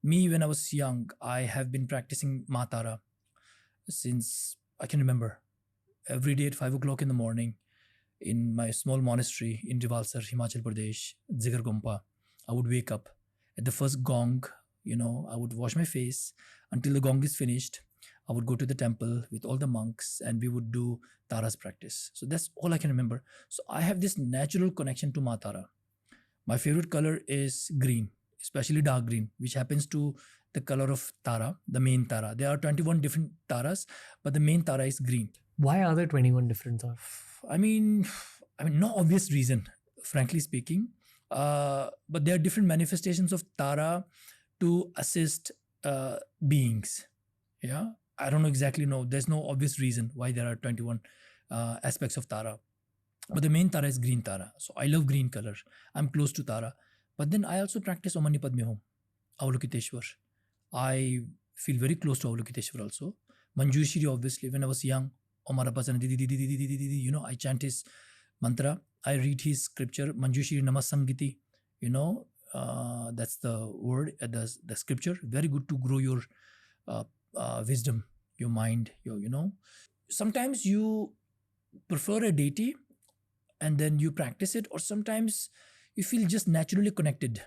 Me, when I was young, I have been practicing Matara since I can remember. Every day at 5 o'clock in the morning, in my small monastery in Rivalsar, Himachal Pradesh, Zigar Gompa, I would wake up at the first gong. I would wash my face until the gong is finished. I would go to the temple with all the monks and we would do Tara's practice. So that's all I can remember. So I have this natural connection to Matara. My favorite color is green, especially dark green, which happens to the color of Tara, the main Tara. There are 21 different Taras, but the main Tara is green. Why are there 21 different Taras? I mean, no obvious reason, frankly speaking. But there are different manifestations of Tara to assist beings. Yeah, I don't know exactly. No, there's no obvious reason why there are 21 aspects of Tara. But the main Tara is green Tara. So I love green color. I'm close to Tara. But then I also practice Om Mani Padme Hum, Avalokiteshwar. I feel very close to Avalokiteshwar also. Manjushri, obviously, when I was young, I chant his mantra. I read his scripture, Manjushri Namasangiti. That's the word, the scripture. Very good to grow your wisdom, your mind, Sometimes you prefer a deity and then you practice it, or sometimes you feel just naturally connected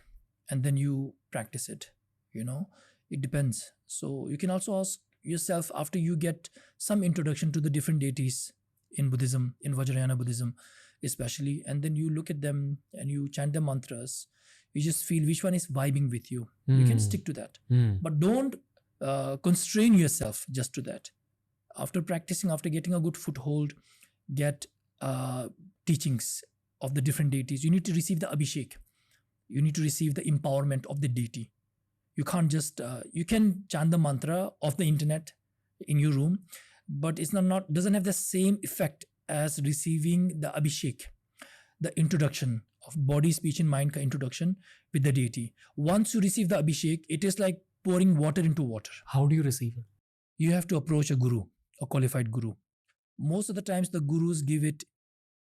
and then you practice it. It depends. So you can also ask yourself, after you get some introduction to the different deities in Buddhism, in Vajrayana Buddhism especially, and then you look at them and you chant the mantras, you just feel which one is vibing with you. You can stick to that. But don't constrain yourself just to that. After practicing, after getting a good foothold, get teachings of the different deities. You need to receive the abhishek. You need to receive the empowerment of the deity. You can't just, you can chant the mantra of the internet in your room, but it's doesn't have the same effect as receiving the abhishek, the introduction of body, speech and mind introduction with the deity. Once you receive the abhishek, it is like pouring water into water. How do you receive it? You have to approach a guru, a qualified guru. Most of the times the gurus give it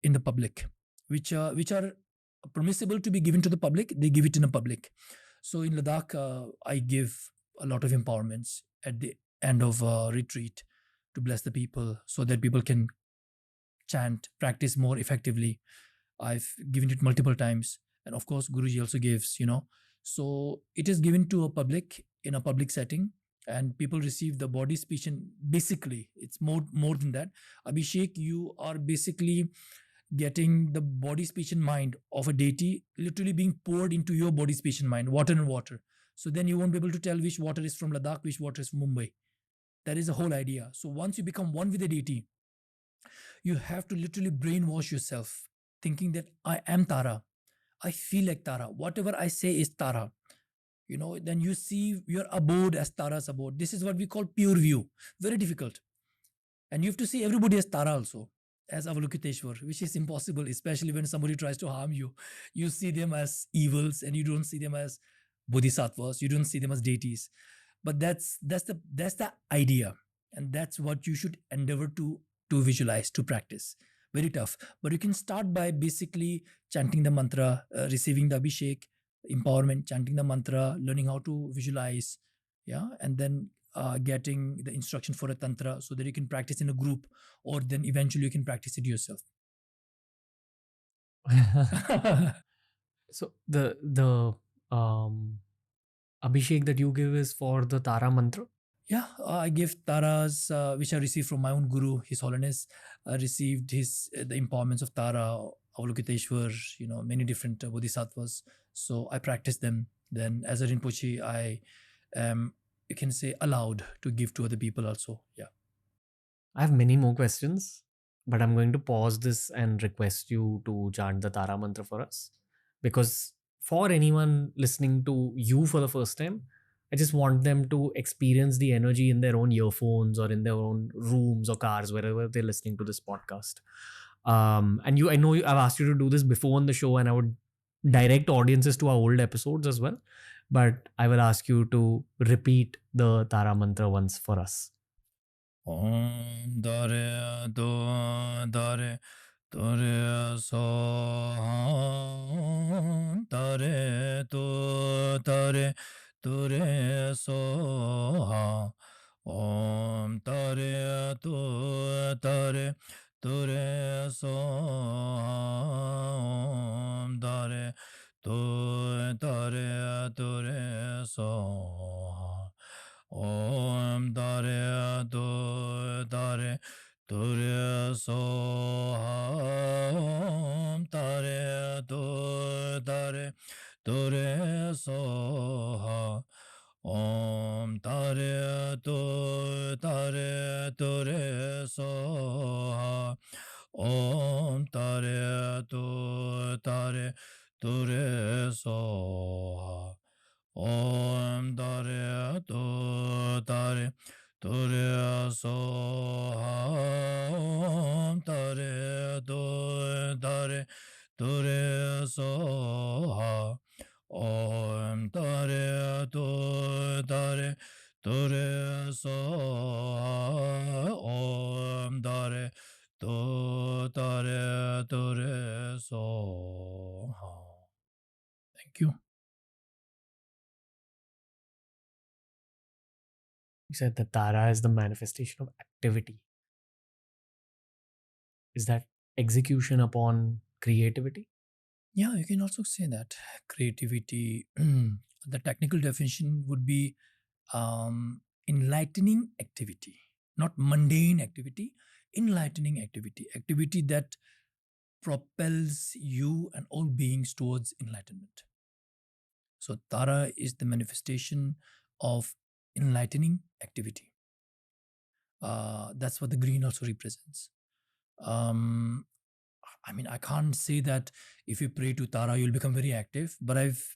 in the public, which are permissible to be given to the public. They give it in the public. So in Ladakh, I give a lot of empowerments at the end of a retreat to bless the people so that people can chant, practice more effectively. I've given it multiple times. And of course, Guruji also gives, So it is given to a public in a public setting, and people receive the body, speech, and basically it's more than that. Abhishek, you are basically getting the body, speech and mind of a deity literally being poured into your body, speech and mind, water and water. So then you won't be able to tell which water is from Ladakh, which water is from Mumbai. That is the whole idea. So once you become one with the deity, you have to literally brainwash yourself thinking that I am Tara. I feel like Tara. Whatever I say is Tara. Then you see your abode as Tara's abode. This is what we call pure view. Very difficult. And you have to see everybody as Tara also, as Avalokiteshwar, which is impossible, especially when somebody tries to harm you. You see them as evils and you don't see them as bodhisattvas. You don't see them as deities. But that's the idea. And that's what you should endeavor to visualize, to practice. Very tough. But you can start by basically chanting the mantra, receiving the abhishek, empowerment, chanting the mantra, learning how to visualize, and then getting the instruction for a tantra so that you can practice in a group, or then eventually you can practice it yourself. So the abhishek that you give is for the Tara mantra? Yeah, I give Taras, which I received from my own guru, His Holiness. I received the empowerments of Tara, Avalokiteshwar, many different bodhisattvas. So I practice them. Then as a Rinpoche, I am, you can say, allowed to give to other people also. Yeah. I have many more questions, but I'm going to pause this and request you to chant the Tara mantra for us. Because for anyone listening to you for the first time, I just want them to experience the energy in their own earphones or in their own rooms or cars, wherever they're listening to this podcast. And I know I've asked you to do this before on the show, and I would direct audiences to our old episodes as well. But I will ask you to repeat the Tara mantra once for us. Om Dare Do Dare Dare So Dare Do Dare Ture Soha. Om Tare Tu Tare Ture Soha. Om Tare Tu Tare Ture Soha. Om Tare Tu Tare Ture Soha. Om Tare Tu Tare Ture Soha. Om Tare Tu Tare Ture Soha. Om Tare Tu Tare Ture Soha. Om Tare Tu Tare Ture Soha. Om Tare Tu Tare Ture Soha. Om Tare Tu Tare Ture Soha. Om Tare Tu Tare Ture Soha. Thank you. You said that Tara is the manifestation of activity. Is that execution upon creativity? Yeah, you can also say that creativity. The technical definition would be enlightening activity, not mundane activity, enlightening activity, activity that propels you and all beings towards enlightenment. So, Tara is the manifestation of enlightening activity. That's what the green also represents. I mean, I can't say that if you pray to Tara, you'll become very active, but I've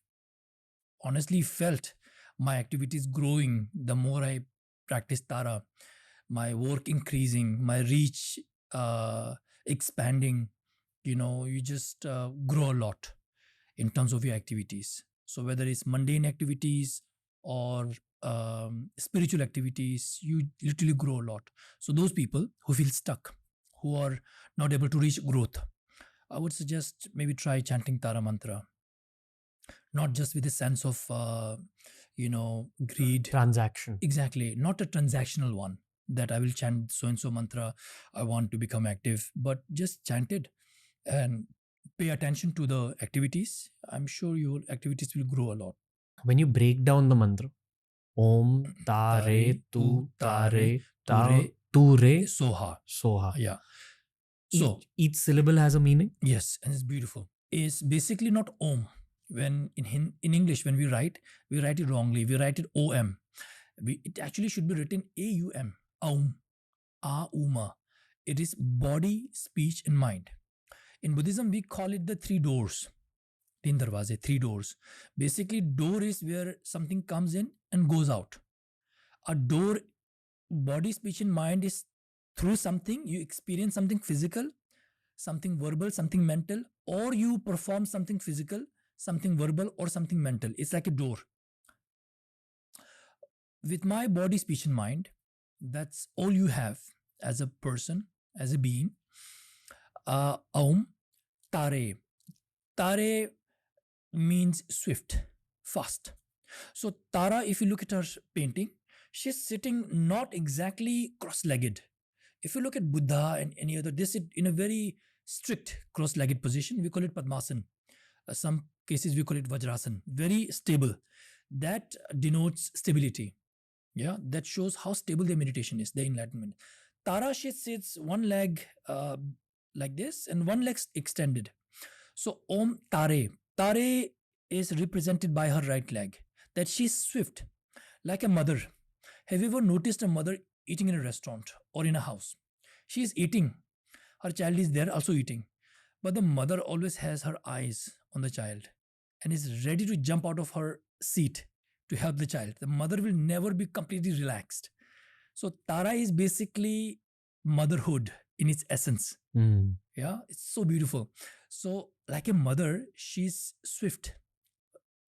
honestly felt my activities growing the more I practice Tara, my work increasing, my reach expanding. You just grow a lot in terms of your activities. So, whether it's mundane activities or spiritual activities, you literally grow a lot. So, those people who feel stuck, who are not able to reach growth, I would suggest maybe try chanting Tara mantra, not just with a sense of, greed. Transaction. Exactly. Not a transactional one that I will chant so and so mantra, I want to become active, but just chant it and pay attention to the activities. I'm sure your activities will grow a lot. When you break down the mantra, Om Tare Tu Tare Ta Tu Re Soha. Soha. Yeah. So each syllable has a meaning. Yes, and it's beautiful. It's basically not Om. When in English, when we write it wrongly. We write it OM. It actually should be written AUM. Aum. Auma. It is body, speech, and mind. In Buddhism, we call it the three doors. Teen darwaze, three doors. Basically, door is where something comes in and goes out. A door, body, speech, and mind is through something. You experience something physical, something verbal, something mental, or you perform something physical, something verbal, or something mental. It's like a door. With my body, speech, and mind, that's all you have as a person, as a being. Aum, Tare. Tare means swift, fast. So Tara, if you look at her painting, she's sitting not exactly cross-legged. If you look at Buddha and any other, they sit in a very strict cross-legged position. We call it Padmasan. Some cases we call it Vajrasan. Very stable. That denotes stability. Yeah, that shows how stable their meditation is, their enlightenment. Tara, she sits one leg like this and one leg extended. So Om Tare. Tare is represented by her right leg. That she's swift, like a mother. Have you ever noticed a mother eating in a restaurant or in a house? She is eating. Her child is there also eating. But the mother always has her eyes on the child and is ready to jump out of her seat to help the child. The mother will never be completely relaxed. So Tara is basically motherhood in its essence. Yeah, it's so beautiful. So like a mother, she's swift,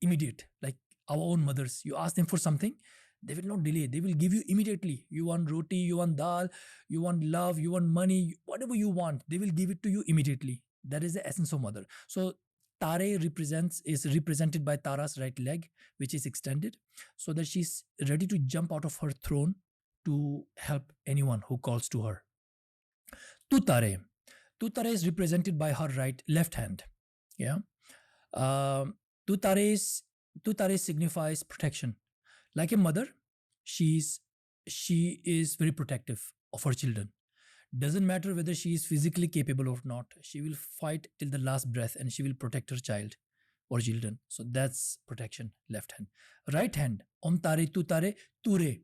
immediate, like our own mothers. You ask them for something, they will not delay. They will give you immediately. You want roti, you want dal, you want love, you want money, whatever you want, they will give it to you immediately. That is the essence of mother. So Tare is represented by Tara's right leg, which is extended, so that she's ready to jump out of her throne to help anyone who calls to her. Tutare. Tutare is represented by her left hand. Yeah. Tutare signifies protection. Like a mother, she is very protective of her children. Doesn't matter whether she is physically capable or not. She will fight till the last breath and she will protect her child or children. So that's protection, left hand. Right hand, Om Tare Tu Tare Ture.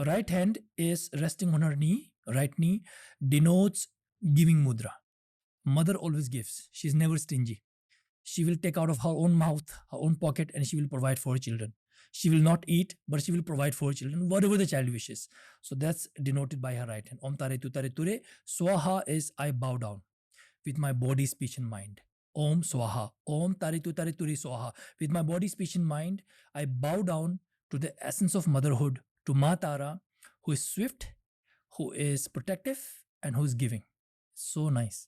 Right hand is resting on her knee. Right knee denotes giving mudra. Mother always gives. She's never stingy. She will take out of her own mouth, her own pocket, and she will provide for her children. She will not eat, but she will provide for her children, whatever the child wishes. So that's denoted by her right hand. Om Tare Tu Tare Ture. Swaha is I bow down with my body, speech, and mind. Om Swaha. Om Tare Tu Tare Ture Swaha. With my body, speech, and mind, I bow down to the essence of motherhood, to Ma Tara, who is swift, who is protective, and who is giving. So nice.